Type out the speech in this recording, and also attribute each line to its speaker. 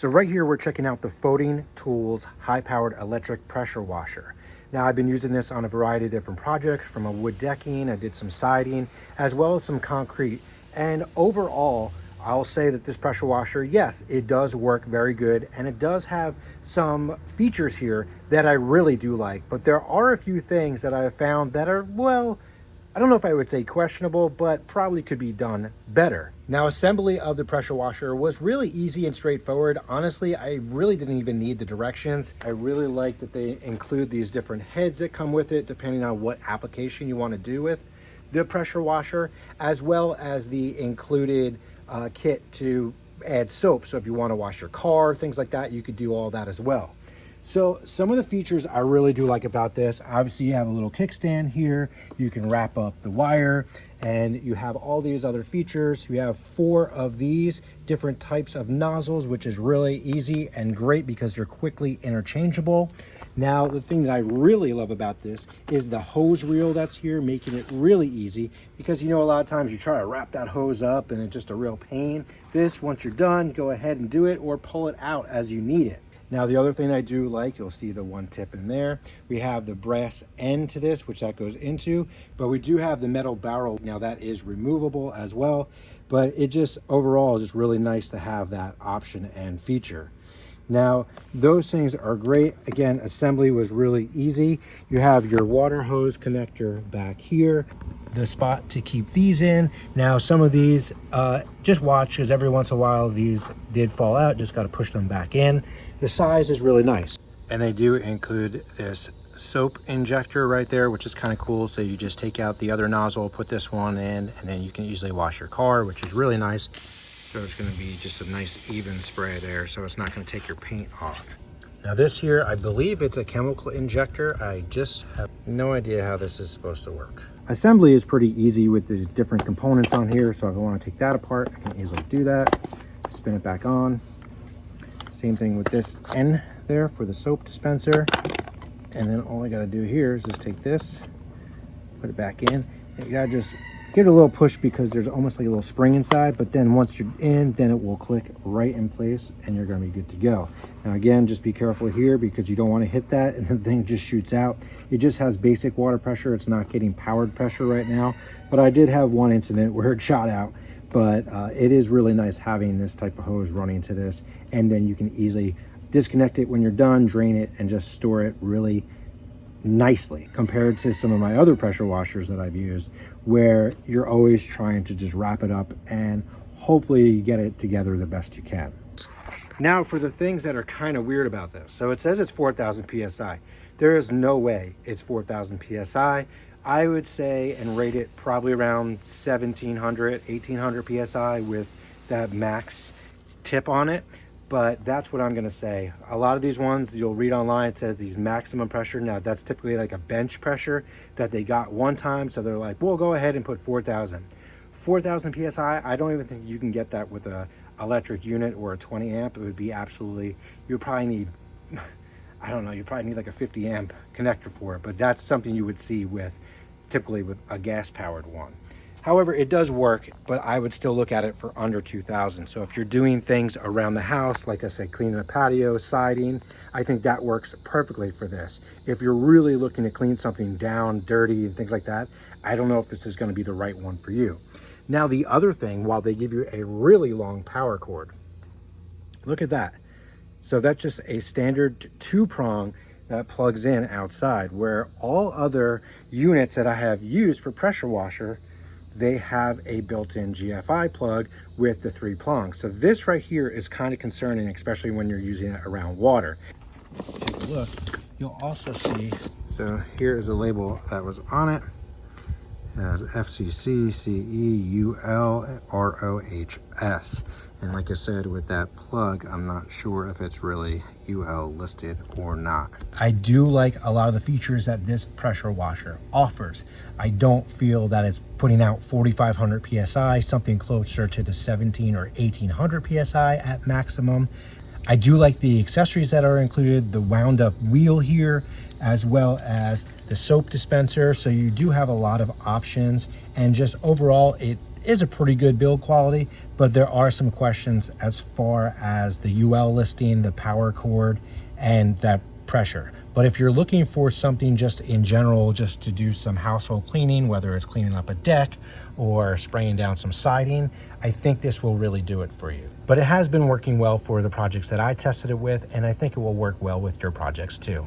Speaker 1: So right here, we're checking out the Foting Tools high-powered electric pressure washer. Now, I've been using this on a variety of different projects, from a wood decking, I did some siding, as well as some concrete. And overall, I'll say that this pressure washer, yes, it does work very good, and it does have some features here that I really do like. But there are a few things that I have found that are, well, I don't know if I would say questionable, but probably could be done better. Now, assembly of the pressure washer was really easy and straightforward. Honestly, I really didn't even need the directions. I really like that they include these different heads that come with it, depending on what application you want to do with the pressure washer, as well as the included kit to add soap. So if you want to wash your car, things like that, you could do all that as well. So some of the features I really do like about this, obviously you have a little kickstand here, you can wrap up the wire, and you have all these other features. You have 4 of these different types of nozzles, which is really easy and great because they're quickly interchangeable. Now, the thing that I really love about this is the hose reel that's here, making it really easy, because you know, a lot of times you try to wrap that hose up and it's just a real pain. This, once you're done, go ahead and do it, or pull it out as you need it. Now, the other thing I do like, you'll see the one tip in there. We have the brass end to this, which that goes into, but we do have the metal barrel. Now, that is removable as well, but it just overall is just really nice to have that option and feature. Now, those things are great. Again, assembly was really easy. You have your water hose connector back here, the spot to keep these in. Now, some of these, just watch, because every once in a while these did fall out. Just got to push them back in. The size is really nice. And they do include this soap injector right there, which is kind of cool. So you just take out the other nozzle, put this one in, and then you can easily wash your car, which is really nice. So it's going to be just a nice even spray there, so it's not going to take your paint off. Now this here, I believe it's a chemical injector. I just have no idea how this is supposed to work. Assembly is pretty easy with these different components on here. So if I want to take that apart, I can easily do that. Spin it back on. Same thing with this end there for the soap dispenser. And then all I got to do here is just take this, put it back in. And you got to just give it a little push because there's almost like a little spring inside, but then once you're in, then it will click right in place and you're going to be good to go. Now again, just be careful here because you don't want to hit that and the thing just shoots out. It just has basic water pressure. It's not getting powered pressure right now, but I did have one incident where it shot out. But it is really nice having this type of hose running to this, and then you can easily disconnect it when you're done, drain it, and just store it really nicely compared to some of my other pressure washers that I've used, where you're always trying to just wrap it up and hopefully get it together the best you can. Now, for the things that are kind of weird about this. So it says it's 4,000 PSI. There is no way it's 4,000 PSI. I would say and rate it probably around 1,700, 1,800 PSI with that max tip on it. But that's what I'm going to say. A lot of these ones you'll read online, it says these maximum pressure. Now that's typically like a bench pressure that they got one time. So they're like, well, go ahead and put 4,000. 4,000 PSI, I don't even think you can get that with a electric unit or a 20 amp. It would be absolutely, you would probably need, I don't know, you probably need like a 50 amp connector for it. But that's something you would see with, typically with a gas powered one. However, it does work, but I would still look at it for under 2,000. So if you're doing things around the house, like I said, cleaning a patio, siding, I think that works perfectly for this. If you're really looking to clean something down, dirty and things like that, I don't know if this is going to be the right one for you. Now, the other thing, while they give you a really long power cord, look at that. So that's just a standard 2-prong that plugs in outside, where all other units that I have used for pressure washer, they have a built-in GFI plug with the 3 prongs. So this right here is kind of concerning, especially when you're using it around water. Take a look, you'll also see, so here is the label that was on it. It has FCC CE UL ROHS. And like I said, with that plug, I'm not sure if it's really UL listed or not. I do like a lot of the features that this pressure washer offers. I don't feel that it's putting out 4,500 PSI, something closer to the 17 or 1,800 PSI at maximum. I do like the accessories that are included, the wound up wheel here, as well as the soap dispenser. So you do have a lot of options, and just overall, it is a pretty good build quality, but there are some questions as far as the UL listing, the power cord, and that pressure. But if you're looking for something just in general, just to do some household cleaning, whether it's cleaning up a deck or spraying down some siding, I think this will really do it for you. But it has been working well for the projects that I tested it with, and I think it will work well with your projects too.